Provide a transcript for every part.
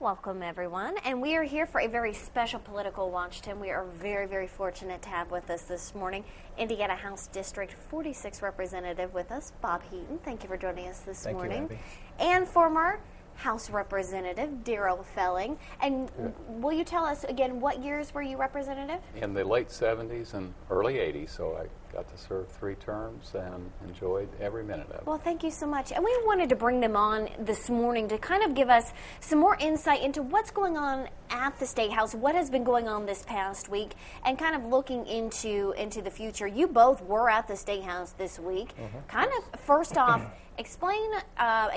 Welcome, everyone. And we are here for a very special political watch, Tim. We are very, very fortunate to have with us this morning Indiana House District 46 Representative with us, Bob Heaton. Thank you for joining us this morning. Thank you, Abby. And former House Representative Darrell Felling. And will you tell us again, what years were you representative? In the late 70s and early 80s, so I got to serve 3 terms and enjoyed every minute of it. Well, thank you so much. And we wanted to bring them on this morning to kind of give us some more insight into what's going on at the State House, what has been going on this past week, and kind of looking into the future. You both were at the State House this week. Kind of, first off, explain,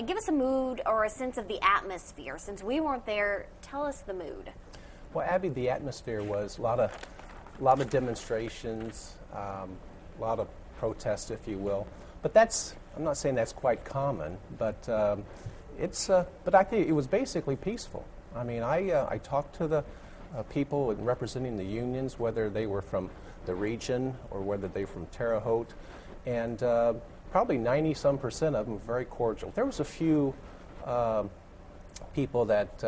give us a mood or a sense of the atmosphere. Since we weren't there, tell us the mood. Well, Abby, the atmosphere was a lot of demonstrations, a lot of protests, if you will. But I'm not saying that's quite common, but but I think it was basically peaceful. I mean, I talked to the people representing the unions, whether they were from the region or whether they were from Terre Haute, and probably 90-some% of them were very cordial. There was a few people that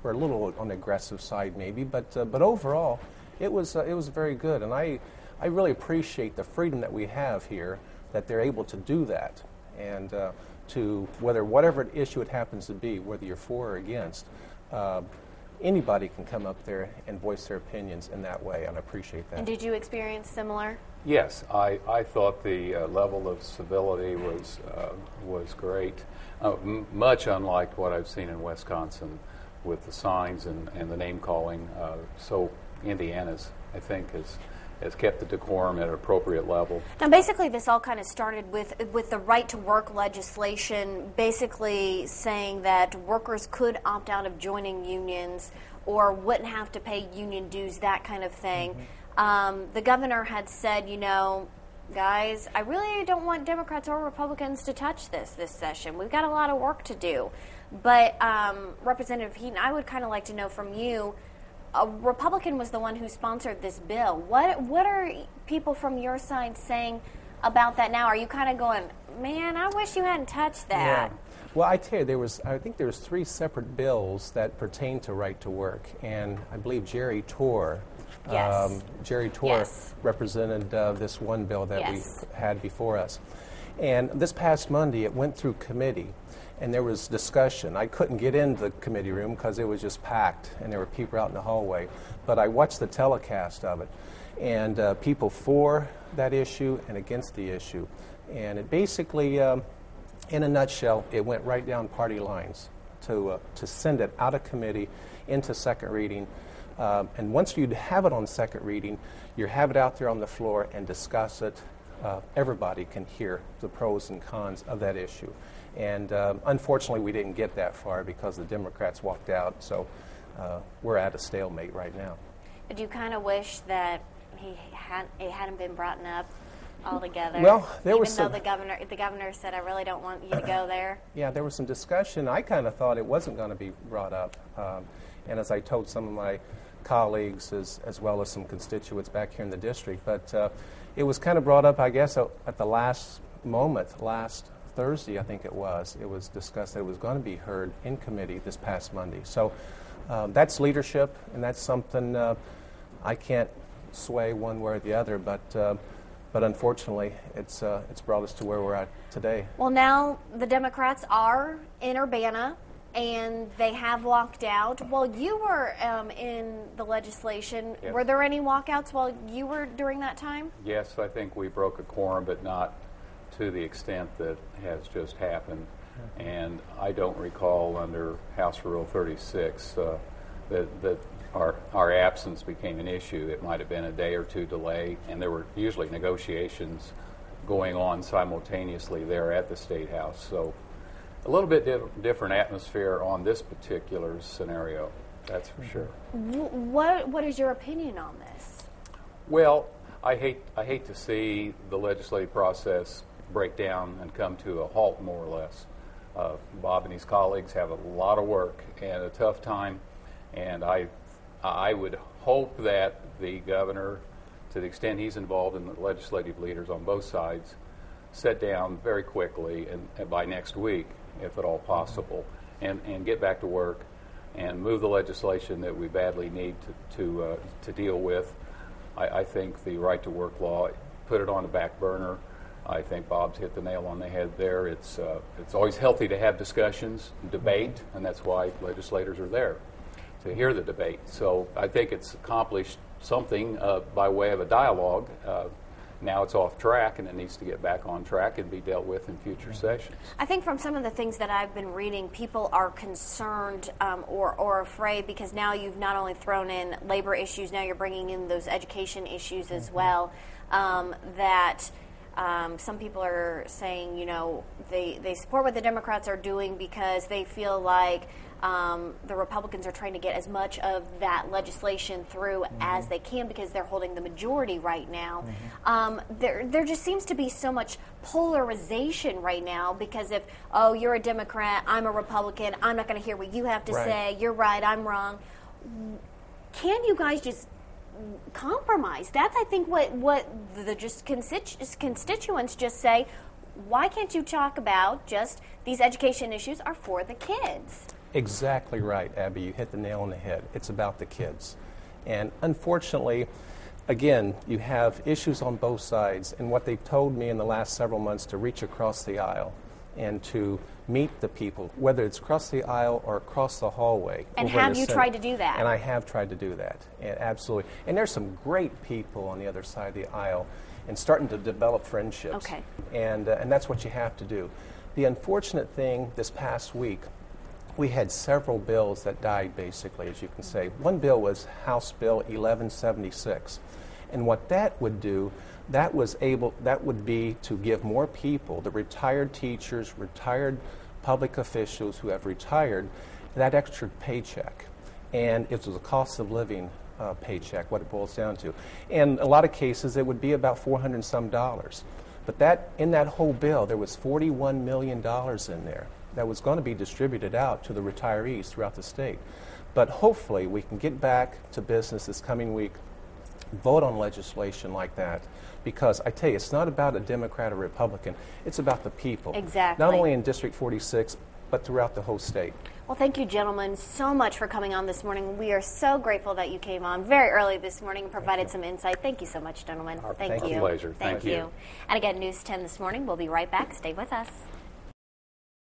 were a little on the aggressive side, maybe, but overall, it was very good, and I really appreciate the freedom that we have here, that they're able to do that, and to whatever issue it happens to be, whether you're for or against, anybody can come up there and voice their opinions in that way, and I appreciate that. And did you experience similar? Yes, I thought the level of civility was great, much unlike what I've seen in Wisconsin with the signs and the name calling. So Indiana's, I think, has kept the decorum at an appropriate level. Now, basically, this all kind of started with the right-to-work legislation, basically saying that workers could opt out of joining unions or wouldn't have to pay union dues, that kind of thing. The governor had said, you know, guys, I really don't want Democrats or Republicans to touch this session. We've got a lot of work to do. But Representative Heaton, I would kind of like to know from you, a Republican was the one who sponsored this bill. What are people from your side saying about that now? Are you kind of going, man, I wish you hadn't touched that? Yeah. Well, I tell you, I think there was 3 separate bills that pertain to right to work, and I believe Jerry Torr represented this one bill that we had before us. And this past Monday, it went through committee, and there was discussion. I couldn't get into the committee room because it was just packed, and there were people out in the hallway. But I watched the telecast of it, and people for that issue and against the issue. And it basically, in a nutshell, it went right down party lines to send it out of committee into second reading. And once you have it on second reading, you have it out there on the floor and discuss it. Everybody can hear the pros and cons of that issue. And unfortunately, we didn't get that far because the Democrats walked out, so we're at a stalemate right now. But you kind of wish that it hadn't been brought up altogether. Well, even though the governor said, I really don't want you to go there. Yeah, there was some discussion. I kind of thought it wasn't going to be brought up. And as I told some of my colleagues as well as some constituents back here in the district, but it was kind of brought up, I guess, at the last moment, last Thursday, I think it was discussed that it was going to be heard in committee this past Monday. So that's leadership, and that's something I can't sway one way or the other, but unfortunately, it's brought us to where we're at today. Well, now the Democrats are in Urbana, and they have walked out. While you were in the legislation, yes. Were there any walkouts while you were during that time? Yes, I think we broke a quorum, but not to the extent that has just happened. And I don't recall under House Rule 36 that our absence became an issue. It might have been a day or two delay, and there were usually negotiations going on simultaneously there at the State House. So a little bit different atmosphere on this particular scenario, that's for sure. What is your opinion on this? Well, I hate to see the legislative process break down and come to a halt, more or less. Bob and his colleagues have a lot of work and a tough time, and I would hope that the governor, to the extent he's involved in the legislative leaders on both sides, sit down very quickly and by next week, if at all possible, and get back to work and move the legislation that we badly need to deal with. I think the right to work law, put it on the back burner. I think Bob's hit the nail on the head there. It's always healthy to have discussions, debate, and that's why legislators are there, to hear the debate. So I think it's accomplished something by way of a dialogue. Now it's off track, and it needs to get back on track and be dealt with in future sessions. I think from some of the things that I've been reading, people are concerned or afraid because now you've not only thrown in labor issues, now you're bringing in those education issues as well, that some people are saying, you know, they support what the Democrats are doing because they feel like the Republicans are trying to get as much of that legislation through as they can because they're holding the majority right now. There just seems to be so much polarization right now because if, oh, you're a Democrat, I'm a Republican, I'm not going to hear what you have to say, you're right, I'm wrong. Can you guys just compromise? That's, I think, what the just constituents just say. Why can't you talk about just these education issues are for the kids? Exactly right, Abby. You hit the nail on the head. It's about the kids. And unfortunately, again, you have issues on both sides. And what they've told me in the last several months to reach across the aisle and to meet the people, whether it's across the aisle or across the hallway. And have you tried to do that? And I have tried to do that, and absolutely. And there's some great people on the other side of the aisle and starting to develop friendships. Okay. And that's what you have to do. The unfortunate thing this past week, we had several bills that died, basically, as you can say. One bill was House Bill 1176. And what that would do, that would be to give more people, the retired teachers, retired public officials who have retired, that extra paycheck. And it was a cost of living paycheck, what it boils down to. In a lot of cases, it would be about $400 and some. But in that whole bill, there was $41 million in there that was going to be distributed out to the retirees throughout the state. But hopefully we can get back to business this coming week, vote on legislation like that, because I tell you, it's not about a Democrat or Republican, it's about the people. Exactly. Not only in District 46, but throughout the whole state. Well, thank you, gentlemen, so much for coming on this morning. We are so grateful that you came on very early this morning and provided some insight. Thank you so much, gentlemen. Thank you. Our pleasure. Thank you. And again, News 10 this morning. We'll be right back. Stay with us.